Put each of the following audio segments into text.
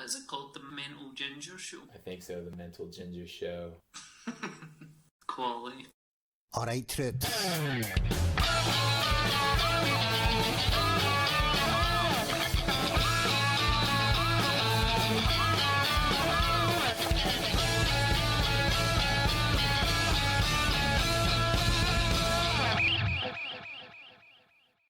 is it called? The Mental Ginger Show? I think so, the Mental Ginger Show. Quality. Alright, troops.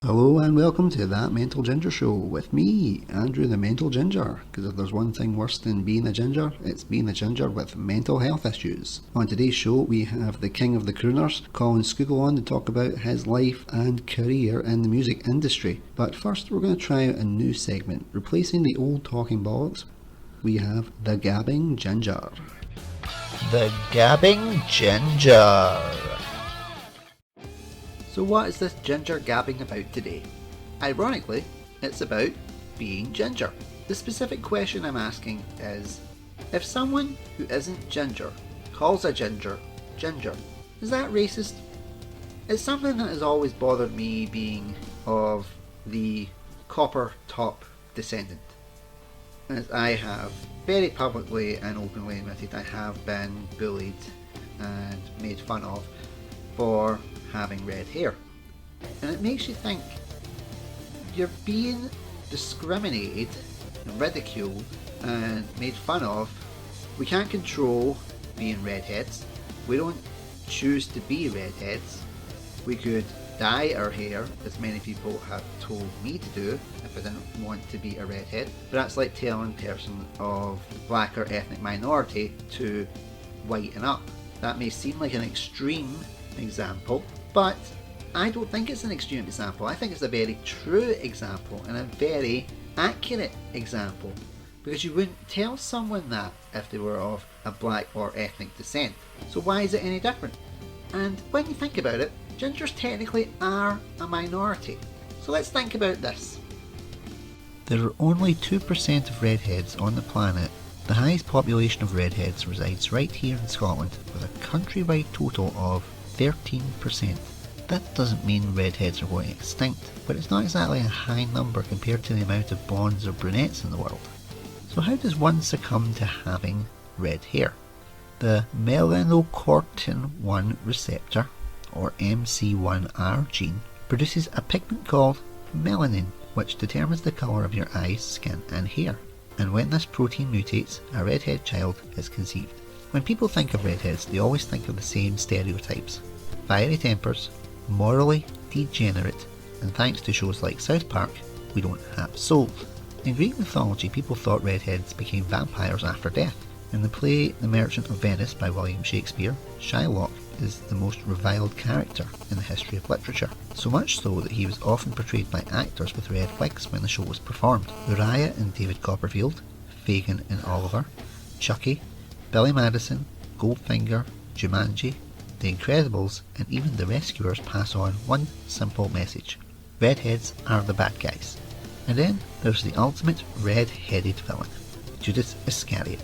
Hello and welcome to That Mental Ginger Show with me, Andrew the Mental Ginger, because if there's one thing worse than being a ginger, it's being a ginger with mental health issues. On today's show we have the king of the crooners, Colin Scougall, on to talk about his life and career in the music industry. But first we're going to try out a new segment, replacing the old talking bollocks. We have the Gabbing Ginger. The Gabbing Ginger. So what is this ginger gabbing about today? Ironically, it's about being ginger. The specific question I'm asking is, if someone who isn't ginger calls a ginger, ginger, is that racist? It's something that has always bothered me, being of the copper top descendant. As I have very publicly and openly admitted, I have been bullied and made fun of for having red hair. And it makes you think, you're being discriminated and ridiculed and made fun of. We can't control being redheads. We don't choose to be redheads. We could dye our hair, as many people have told me to do if I didn't want to be a redhead. But that's like telling a person of the blacker ethnic minority to whiten up. That may seem like an extreme example, but I don't think it's an extreme example. I think it's a very true example and a very accurate example, because you wouldn't tell someone that if they were of a black or ethnic descent. So why is it any different? And when you think about it, gingers technically are a minority. So let's think about this. There are only 2% of redheads on the planet. The highest population of redheads resides right here in Scotland, with a countrywide total of 13%. That doesn't mean redheads are going extinct, but it's not exactly a high number compared to the amount of blondes or brunettes in the world. So how does one succumb to having red hair? The melanocortin 1 receptor, or MC1R gene, produces a pigment called melanin, which determines the colour of your eyes, skin and hair. And when this protein mutates, a redhead child is conceived. When people think of redheads, they always think of the same stereotypes. Fiery tempers, morally degenerate, and thanks to shows like South Park, we don't have souls. In Greek mythology, people thought redheads became vampires after death. In the play The Merchant of Venice by William Shakespeare, Shylock is the most reviled character in the history of literature, so much so that he was often portrayed by actors with red wigs when the show was performed. Uriah in David Copperfield, Fagin in Oliver, Chucky, Billy Madison, Goldfinger, Jumanji, The Incredibles, and even The Rescuers pass on one simple message: redheads are the bad guys. And then there's the ultimate red-headed villain, Judas Iscariot.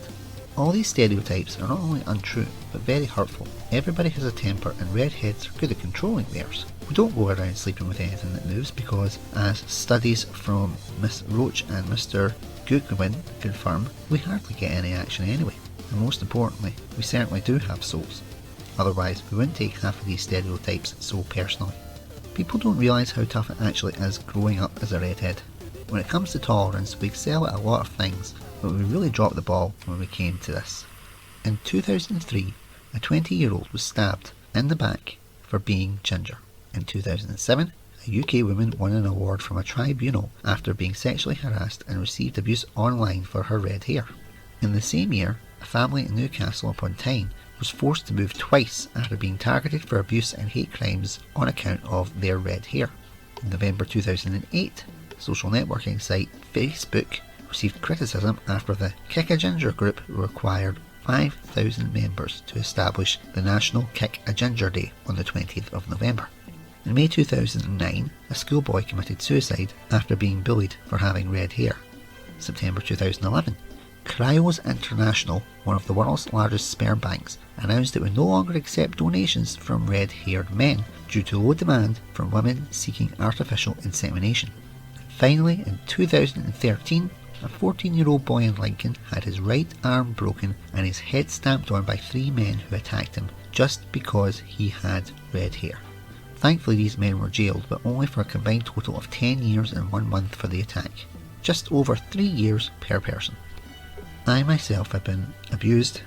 All these stereotypes are not only untrue, but very hurtful. Everybody has a temper, and redheads are good at controlling theirs. We don't go around sleeping with anything that moves because, as studies from Miss Roach and Mr. Gugwin confirm, we hardly get any action anyway. And most importantly, we certainly do have souls. Otherwise, we wouldn't take half of these stereotypes so personally. People don't realise how tough it actually is growing up as a redhead. When it comes to tolerance, we excel at a lot of things, but we really dropped the ball when we came to this. In 2003, a 20-year-old was stabbed in the back for being ginger. In 2007, a UK woman won an award from a tribunal after being sexually harassed and received abuse online for her red hair. In the same year, a family in Newcastle upon Tyne was forced to move twice after being targeted for abuse and hate crimes on account of their red hair. In November 2008, social networking site Facebook received criticism after the Kick a Ginger group required 5,000 members to establish the National Kick a Ginger Day on the 20th of November. In May 2009, a schoolboy committed suicide after being bullied for having red hair. September 2011, Cryos International, one of the world's largest sperm banks, announced it would no longer accept donations from red-haired men due to low demand from women seeking artificial insemination. Finally, in 2013, A 14-year-old boy in Lincoln had his right arm broken and his head stamped on by 3 men who attacked him just because he had red hair. Thankfully these men were jailed, but only for a combined total of 10 years and 1 month for the attack. Just over 3 years per person. I myself have been abused,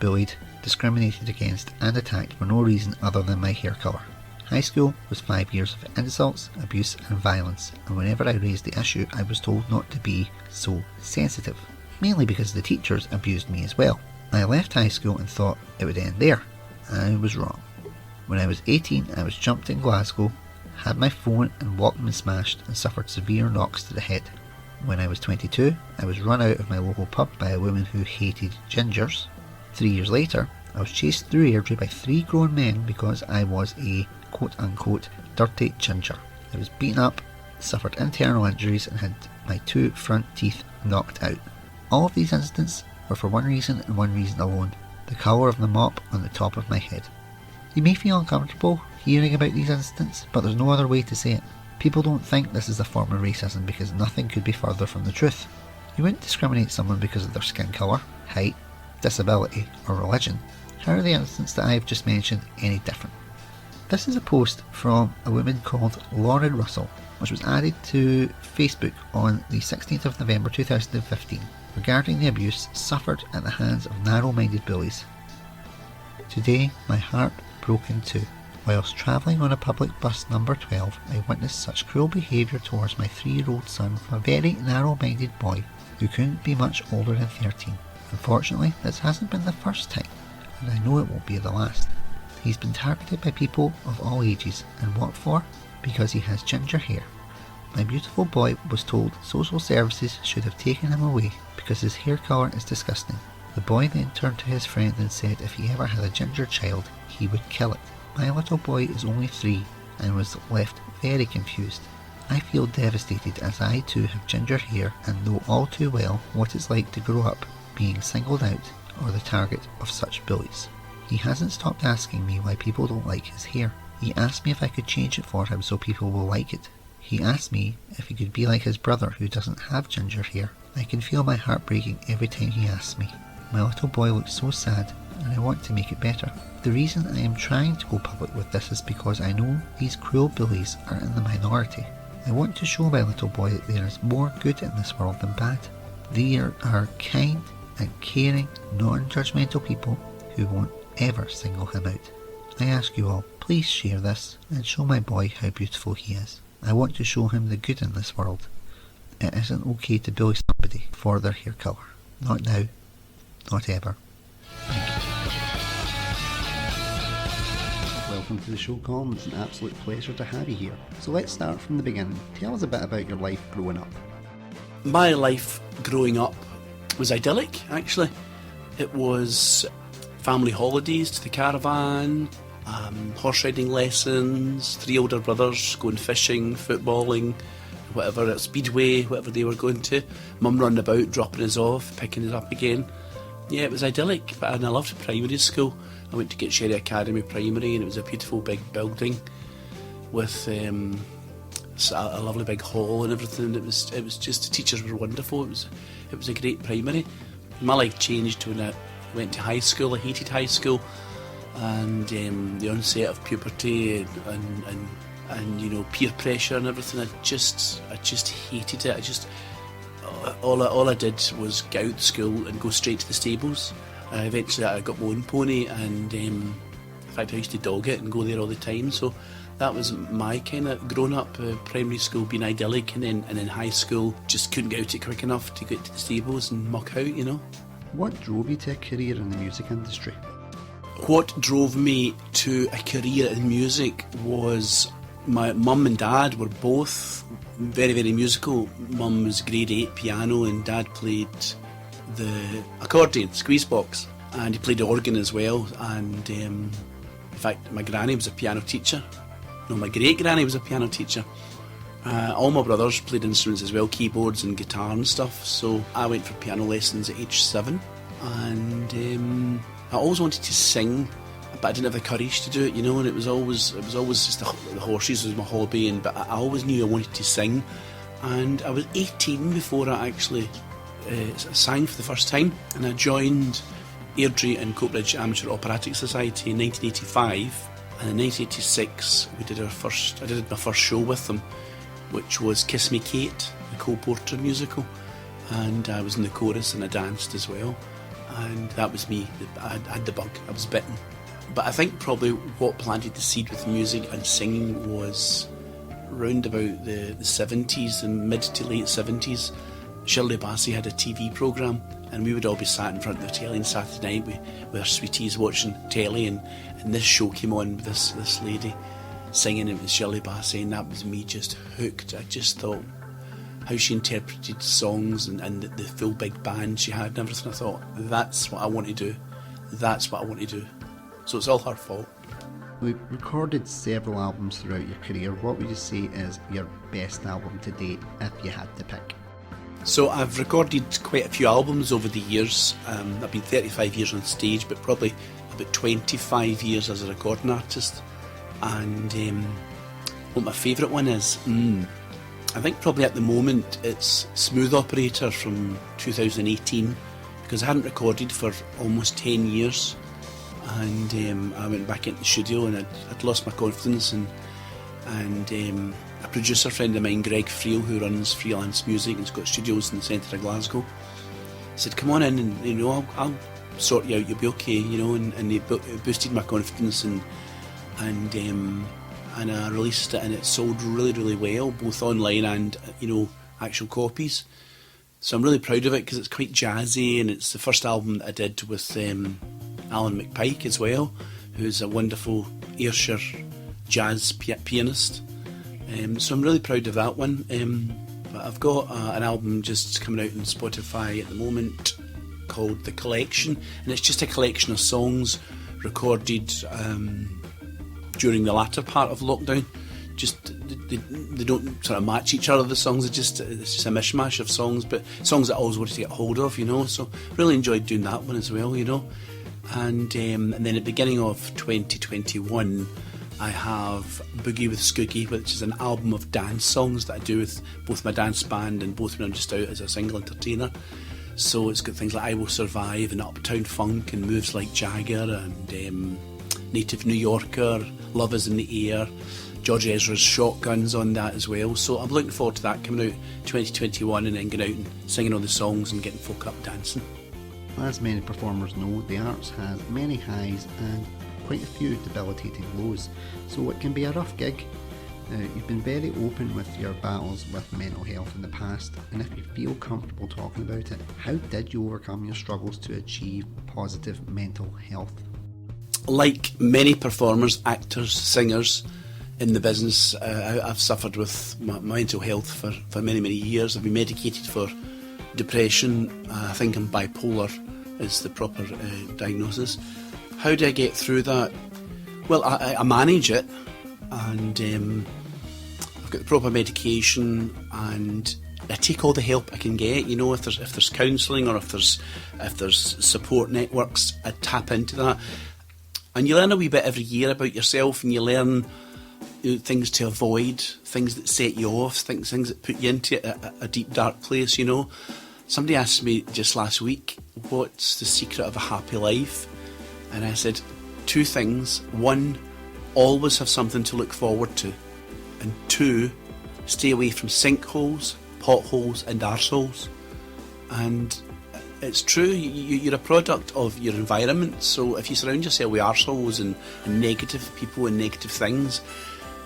bullied, discriminated against and attacked for no reason other than my hair colour. High school was 5 years of insults, abuse and violence, and whenever I raised the issue I was told not to be so sensitive, mainly because the teachers abused me as well. I left high school and thought it would end there. I was wrong. When I was 18 I was jumped in Glasgow, had my phone and Walkman smashed and suffered severe knocks to the head. When I was 22 I was run out of my local pub by a woman who hated gingers. 3 years later I was chased through Airdrie by 3 grown men because I was a quote-unquote dirty ginger. I was beaten up, suffered internal injuries and had my 2 front teeth knocked out. All of these incidents were for one reason and one reason alone: the colour of the mop on the top of my head. You may feel uncomfortable hearing about these incidents, but there's no other way to say it. People don't think this is a form of racism because nothing could be further from the truth. You wouldn't discriminate someone because of their skin colour, height, disability or religion. How are the incidents that I have just mentioned any different? This is a post from a woman called Lauren Russell, which was added to Facebook on the 16th of November 2015 regarding the abuse suffered at the hands of narrow-minded bullies. Today my heart broke in two. Whilst travelling on a public bus number 12, I witnessed such cruel behaviour towards my 3-year-old son from a very narrow-minded boy who couldn't be much older than 13. Unfortunately, this hasn't been the first time, and I know it won't be the last. He's been targeted by people of all ages, and what for? Because he has ginger hair. My beautiful boy was told social services should have taken him away because his hair colour is disgusting. The boy then turned to his friend and said if he ever had a ginger child, he would kill it. My little boy is only 3 and was left very confused. I feel devastated as I too have ginger hair and know all too well what it's like to grow up being singled out or the target of such bullies. He hasn't stopped asking me why people don't like his hair. He asked me if I could change it for him so people will like it. He asked me if he could be like his brother who doesn't have ginger hair. I can feel my heart breaking every time he asks me. My little boy looks so sad and I want to make it better. The reason I am trying to go public with this is because I know these cruel bullies are in the minority. I want to show my little boy that there is more good in this world than bad. There are kind and caring, non-judgmental people who won't ever single him out. I ask you all, please share this and show my boy how beautiful he is. I want to show him the good in this world. It isn't okay to bully somebody for their hair colour. Not now, not ever. Welcome to the show, Colin. It's an absolute pleasure to have you here. So let's start from the beginning. Tell us a bit about your life growing up. My life growing up was idyllic, actually. It was family holidays to the caravan, horse riding lessons, 3 older brothers going fishing, footballing, whatever, at Speedway, whatever they were going to. Mum running about, dropping us off, picking us up again. Yeah, it was idyllic, and I loved primary school. I went to Get Sherry Academy Primary, and it was a beautiful big building with a lovely big hall and everything. It was just, the teachers were wonderful. It was a great primary. My life changed when I went to high school. I hated high school, and the onset of puberty and you know, peer pressure and everything. I just hated it. All I did was get out of school and go straight to the stables. Eventually I got my own pony, and in fact I used to dog it and go there all the time. So that was my kind of grown up. Primary school being idyllic, and then high school just couldn't get out it quick enough to get to the stables and muck out, you know. What drove you to a career in the music industry? What drove me to a career in music was my mum and dad were both very, very musical. Mum was grade 8 piano and dad played the accordion, squeeze box, and he played the organ as well. And in fact my granny was a piano teacher. No, my great granny was a piano teacher. All my brothers played instruments as well, keyboards and guitar and stuff. So I went for piano lessons at age 7, and I always wanted to sing, but I didn't have the courage to do it, you know. And it was always just the horses was my hobby, but I always knew I wanted to sing. And I was 18 before I actually sang for the first time, and I joined Airdrie and Coatbridge Amateur Operatic Society in 1985, and in 1986 I did my first show with them, which was Kiss Me Kate, the Cole Porter musical, and I was in the chorus and I danced as well, and that was me. I had the bug, I was bitten. But I think probably what planted the seed with music and singing was round about the 70s, and mid to late 70s. Shirley Bassey had a TV programme, and we would all be sat in front of the telly on Saturday night with our sweeties watching telly, and this show came on with this lady singing. It was Shirley Bassey, and that was me just hooked. I just thought how she interpreted songs and the full big band she had and everything. I thought, that's what I want to do. That's what I want to do. So it's all her fault. We've recorded several albums throughout your career. What would you say is your best album to date if you had to pick? So I've recorded quite a few albums over the years. I've been 35 years on stage, but probably about 25 years as a recording artist. And what my favourite one is, I think probably at the moment it's Smooth Operator from 2018, because I hadn't recorded for almost 10 years. And I went back into the studio, and I'd lost my confidence, and a producer friend of mine, Greg Friel, who runs Freelance Music and's got studios in the centre of Glasgow, said, come on in and I'll sort you out, you'll be okay, and he boosted my confidence, and I released it, and it sold really, really well, both online and actual copies. So I'm really proud of it, because it's quite jazzy, and it's the first album that I did with Alan McPike as well, who's a wonderful Ayrshire jazz pianist. So I'm really proud of that one. But I've got an album just coming out on Spotify at the moment called The Collection, and it's just a collection of songs recorded during the latter part of lockdown. Just they don't sort of match each other, the songs. It's just a mishmash of songs, but songs that I always wanted to get hold of, So really enjoyed doing that one as well, And then at the beginning of 2021, I have Boogie with Scoogie, which is an album of dance songs that I do with both my dance band and both when I'm just out as a single entertainer. So it's got things like I Will Survive and Uptown Funk and Moves Like Jagger and Native New Yorker, Love Is in the Air, George Ezra's Shotguns on that as well. So I'm looking forward to that coming out 2021, and then going out and singing all the songs and getting folk up dancing. As many performers know, the arts has many highs and quite a few debilitating lows, so it can be a rough gig. You've been very open with your battles with mental health in the past, and if you feel comfortable talking about it, how did you overcome your struggles to achieve positive mental health? Like many performers, actors, singers in the business, I've suffered with my mental health for many, many years. I've been medicated for depression. I think I'm bipolar is the proper diagnosis. How do I get through that? Well, I manage it, and I've got the proper medication, and I take all the help I can get. If there's counselling or if there's support networks, I tap into that. And you learn a wee bit every year about yourself, and you learn things to avoid, things that set you off, things that put you into a deep dark place. Somebody asked me just last week, what's the secret of a happy life? And I said 2 things. 1, always have something to look forward to. And 2, stay away from sinkholes, potholes and arseholes. And it's true, you're a product of your environment. So if you surround yourself with arseholes and negative people and negative things,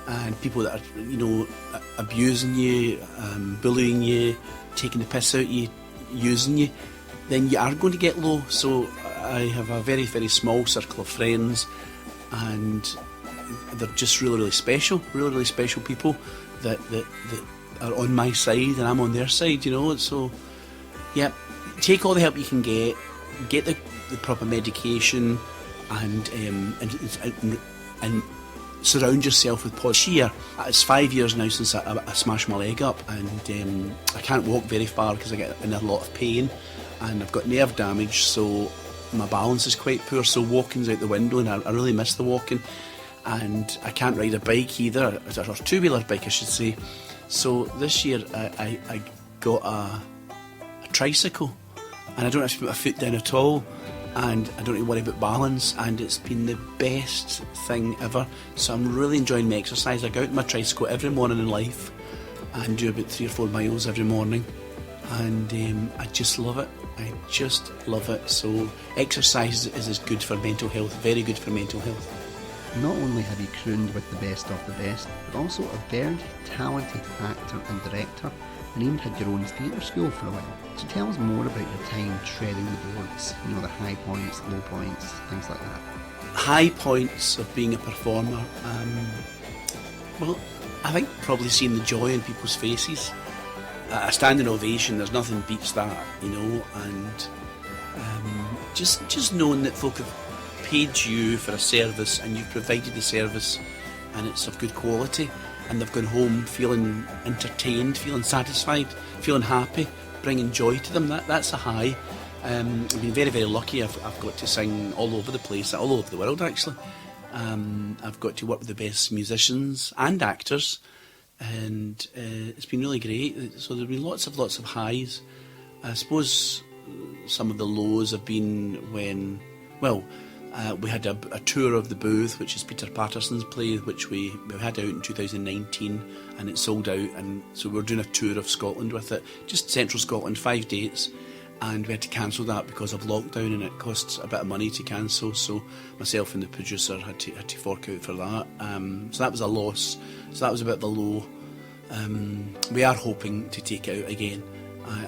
and people that are, abusing you, bullying you, taking the piss out of you, using you, then you are going to get low. So I have a very, very small circle of friends, and they're just really, really special, really, really special people that are on my side and I'm on their side, So, yeah, take all the help you can get the proper medication, and surround yourself with positive cheer. It's 5 years now since I smashed my leg up, and I can't walk very far because I get in a lot of pain, and I've got nerve damage, so my balance is quite poor, so walking's out the window, and I really miss the walking. And I can't ride a bike either, or two-wheeler bike I should say. So this year I got a tricycle, and I don't have to put my foot down at all, and I don't need to worry about balance, and it's been the best thing ever. So I'm really enjoying my exercise. I go out on my tricycle every morning in life and do about 3 or 4 miles every morning, and I just love it. I just love it. So exercise is good for mental health, very good for mental health. Not only have you crooned with the best of the best, but also a very talented actor and director, and even had your own theatre school for a while. So tell us more about your time treading the boards, the high points, low points, things like that. High points of being a performer, well, I think probably seeing the joy in people's faces. A standing ovation, there's nothing beats that, and just knowing that folk have paid you for a service and you've provided the service and it's of good quality, and they've gone home feeling entertained, feeling satisfied, feeling happy, bringing joy to them. That's a high. I've been very, very lucky. I've got to sing all over the place, all over the world actually. I've got to work with the best musicians and actors, and it's been really great. So there's been lots of highs. I suppose some of the lows have been when, we had a tour of the Booth, which is Peter Patterson's play, which we had out in 2019, and it sold out, and so we were doing a tour of Scotland with it, just central Scotland, 5 dates, and we had to cancel that because of lockdown, and it costs a bit of money to cancel, so myself and the producer had to fork out for that. So that was a loss, so that was a bit of a low. We are hoping to take it out again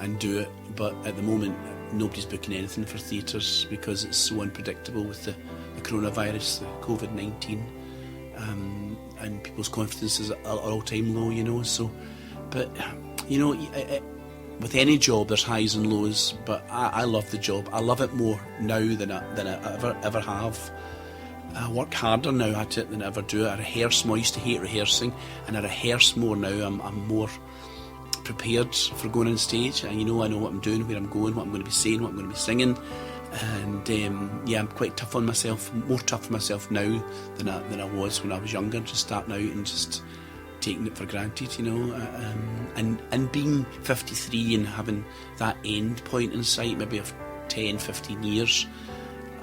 and do it, but at the moment nobody's booking anything for theatres because it's so unpredictable with the coronavirus, the COVID-19, and people's confidence is at an all-time low, so, but, with any job there's highs and lows, but I love the job. I love it more now than I ever have. I work harder now at it than I ever do. I rehearse more. I used to hate rehearsing, and I rehearse more now. I'm more prepared for going on stage, and I know what I'm doing, where I'm going, what I'm going to be saying, what I'm going to be singing, and I'm quite tough on myself, more tough on myself now than I was when I was younger, just starting out and just taking it for granted, and being 53 and having that end point in sight, maybe of 10, 15 years,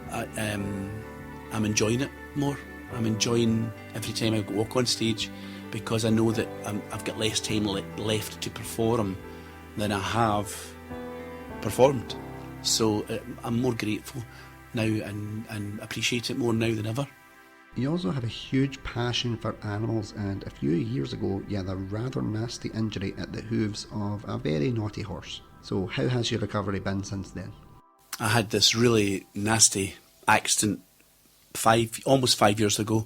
I'm enjoying it more. I'm enjoying every time I walk on stage, because I know that I've got less time left to perform than I have performed. So I'm more grateful now and appreciate it more now than ever. You also have a huge passion for animals, and a few years ago you had a rather nasty injury at the hooves of a very naughty horse. So how has your recovery been since then? I had this really nasty accident almost 5 years ago,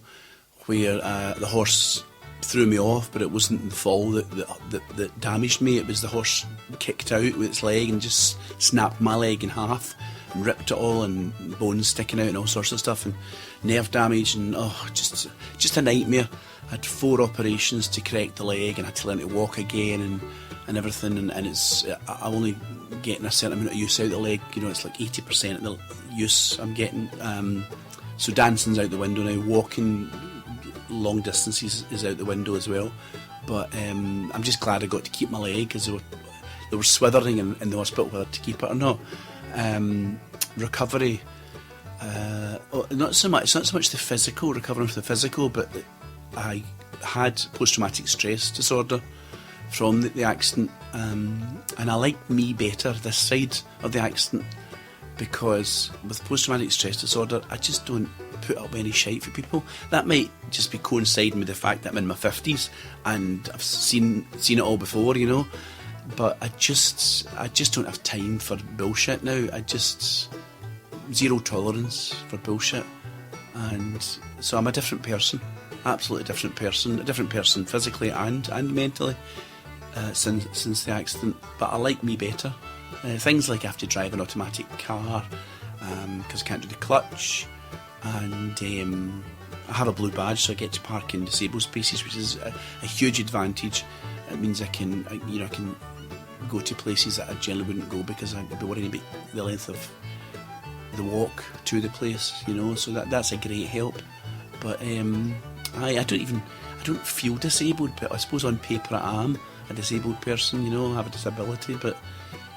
where the horse threw me off, but it wasn't the fall that damaged me. It was the horse kicked out with its leg and just snapped my leg in half and ripped it all, and bones sticking out and all sorts of stuff, and nerve damage, and just a nightmare. I had 4 operations to correct the leg, and I had to learn to walk again and everything, and it's I'm only getting a certain amount of use out of the leg. It's like 80% of the use I'm getting. So dancing's out the window now, walking long distances is out the window as well. But I'm just glad I got to keep my leg, because they were swithering in the hospital whether to keep it or not. Recovery, not so much the physical, recovering from the physical, but I had post-traumatic stress disorder from the accident, and I like me better this side of the accident, because with post-traumatic stress disorder I just don't put up any shite for people. That might just be coinciding with the fact that I'm in my 50s and I've seen it all before, but I just don't have time for bullshit now. Zero tolerance for bullshit, and so I'm a different person, absolutely different person, a different person physically and mentally since the accident. But I like me better. Things like I have to drive an automatic car because I can't do the clutch, and I have a blue badge, so I get to park in disabled spaces, which is a huge advantage. It means I can go to places that I generally wouldn't go, because I'd be worrying about the length of the walk to the place, so that's a great help. But I don't feel disabled, but I suppose on paper I am a disabled person, I have a disability, but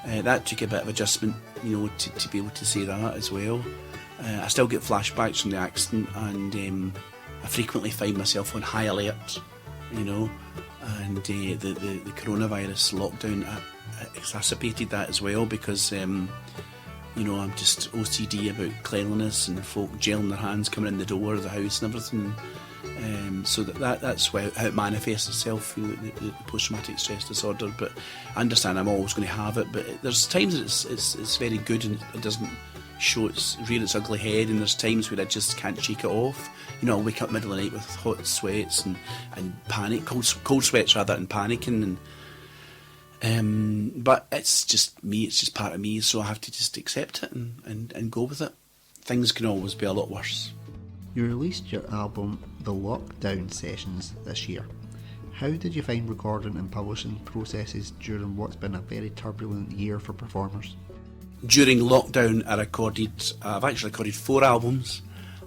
That took a bit of adjustment, to be able to say that as well. I still get flashbacks from the accident, and I frequently find myself on high alert, and the coronavirus lockdown exacerbated that as well, because I'm just OCD about cleanliness and folk gelling their hands coming in the door of the house and everything. So that's how it manifests itself, the post-traumatic stress disorder. But I understand I'm always going to have it, but there's times that it's very good and it doesn't rear its ugly head, and there's times where I just can't shake it off. I'll wake up middle of the night with hot sweats and panic, cold sweats rather, and panicking, but it's just me, it's just part of me, so I have to just accept it and go with it. Things can always be a lot worse. You released your album The Lockdown Sessions this year. How did you find recording and publishing processes during what's been a very turbulent year for performers? During lockdown, I've actually recorded 4 albums,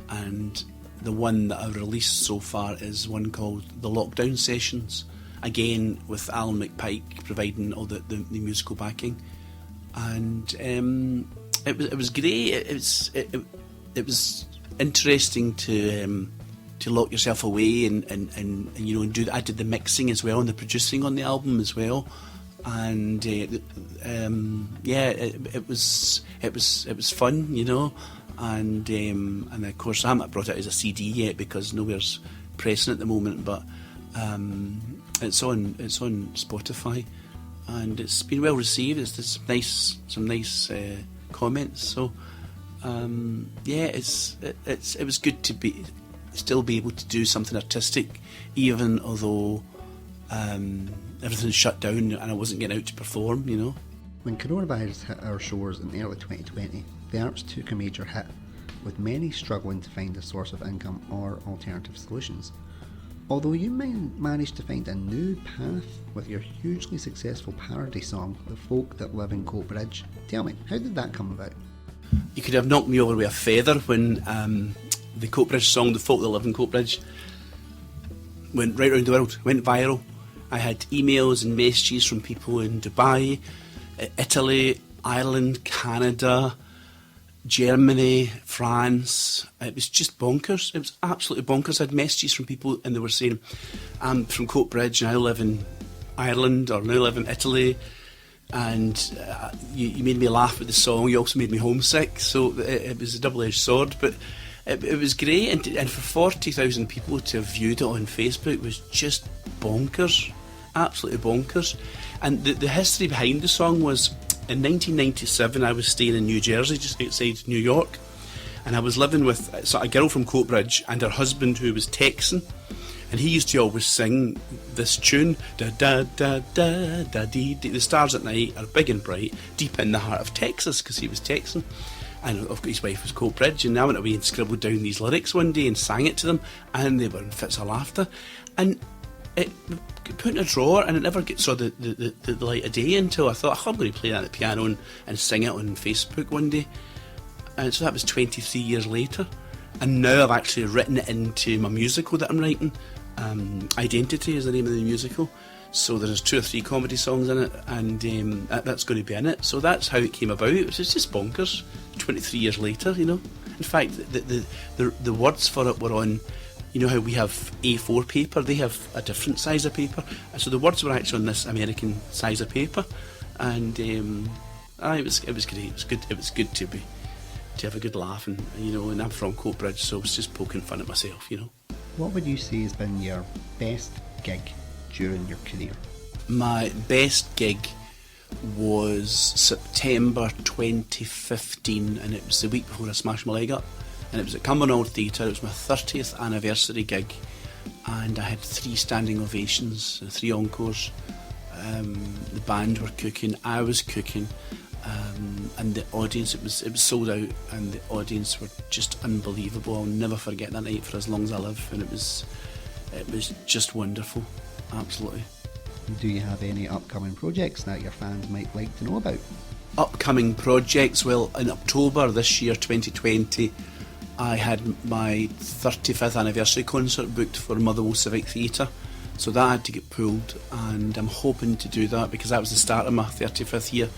and the one that I've released so far is one called The Lockdown Sessions, again with Alan McPike providing all the musical backing, and it was great. It was interesting to lock yourself away and do. I did the mixing as well and the producing on the album as well. And it was fun, and of course I haven't brought it as a CD yet because nowhere's pressing at the moment, but it's on Spotify, and it's been well received. It's some nice comments, so it was good to still be able to do something artistic, even although everything's shut down and I wasn't getting out to perform, When coronavirus hit our shores in early 2020, the arts took a major hit, with many struggling to find a source of income or alternative solutions. Although you managed to find a new path with your hugely successful parody song, The Folk That Live in Coatbridge. Tell me, how did that come about? You could have knocked me over with a feather when the Coatbridge song, The Folk That Live in Coatbridge, went right around the world, went viral. I had emails and messages from people in Dubai, Italy, Ireland, Canada, Germany, France. It was just bonkers. It was absolutely bonkers. I had messages from people and they were saying, I'm from Coatbridge and I live in Ireland or now live in Italy, and you made me laugh with the song. You also made me homesick. So it was a double-edged sword, but it was great. And for 40,000 people to have viewed it on Facebook was just bonkers. Absolutely bonkers. And the history behind the song was, in 1997 I was staying in New Jersey, just outside New York, and I was living with a girl from Coatbridge and her husband who was Texan, and he used to always sing this tune, da da da da da dee dee. The stars at night are big and bright, deep in the heart of Texas, because he was Texan, and his wife was Coatbridge. And I went away and scribbled down these lyrics one day and sang it to them, and they were in fits of laughter, and it put in a drawer, and it never saw the light of day until I thought, I'm going to play that at the piano and sing it on Facebook one day. And so that was 23 years later, and now I've actually written it into my musical that I'm writing. Identity is the name of the musical, so there's 2 or 3 comedy songs in it, and that's going to be in it. So that's how it came about. It was just bonkers 23 years later, In fact, the words for it were on, how we have A4 paper, they have a different size of paper, so the words were actually on this American size of paper, and it was great. It was good to have a good laugh, and I'm from Coatbridge, so I was just poking fun at myself. What would you say has been your best gig during your career? My best gig was September 2015, and it was the week before I smashed my leg up, and it was at Cumbernauld Theatre. It was my 30th anniversary gig, and I had 3 standing ovations, 3 encores. The band were cooking, I was cooking, and the audience, it was sold out, and the audience were just unbelievable. I'll never forget that night for as long as I live, and it was just wonderful, absolutely. Do you have any upcoming projects that your fans might like to know about? Upcoming projects? Well, in October this year, 2020, I had my 35th anniversary concert booked for Motherwell Civic Theatre, so that had to get pulled, and I'm hoping to do that because that was the start of my 35th year.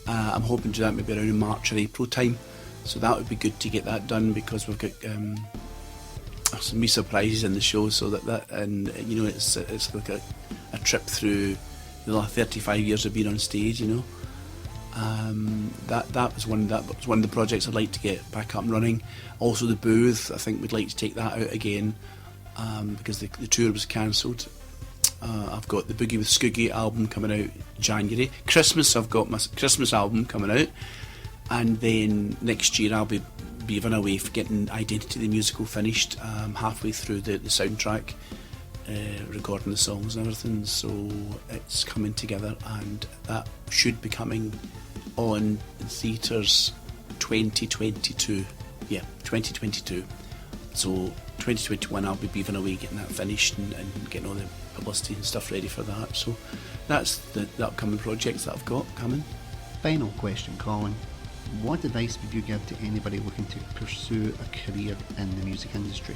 I'm hoping to do that maybe around March or April time. So that would be good to get that done, because we've got some wee surprises in the show. So and you know, it's like a trip through the last 35 years of being on stage. You know, that was one of the projects I'd like to get back up and running. Also the booth, I think we'd like to take that out again, because the tour was cancelled. I've got the Boogie with Scougall album coming out January. Christmas, I've got my Christmas album coming out, and then next year I'll be beavering away for getting Identity the musical finished. Halfway through the soundtrack, recording the songs and everything, so it's coming together, and that should be coming on in theatres 2022. Yeah, 2022. So 2021 I'll be beavering away getting that finished and getting all the publicity and stuff ready for that. So that's the upcoming projects that I've got coming. Final question, Colin. What advice would you give to anybody looking to pursue a career in the music industry?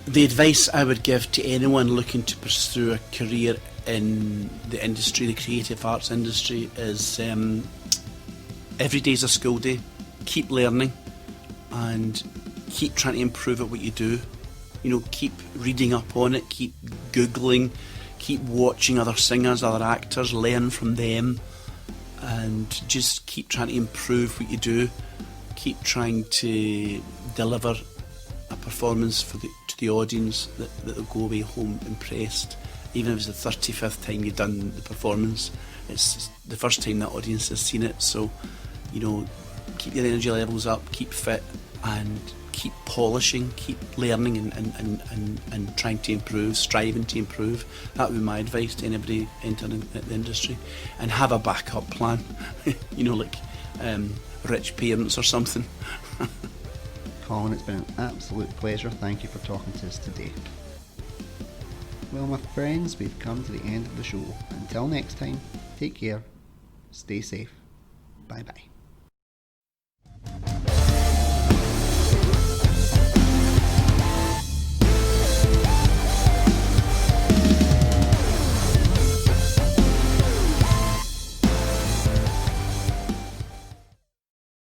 The advice I would give to anyone looking to pursue a career in the industry, the creative arts industry, is every day's a school day. Keep learning and keep trying to improve at what you do. You know, keep reading up on it, keep Googling, keep watching other singers, other actors, learn from them, and just keep trying to improve what you do. Keep trying to deliver a performance to the audience that will go away home impressed. Even if it's the 35th time you've done the performance, it's the first time that audience has seen it. So, you know, keep your energy levels up, keep fit, and keep polishing, keep learning and trying to improve, striving to improve. That would be my advice to anybody entering the industry. And have a backup plan, you know, like rich parents or something. Colin, it's been an absolute pleasure. Thank you for talking to us today. Well, my friends, we've come to the end of the show. Until next time, take care, stay safe, bye bye.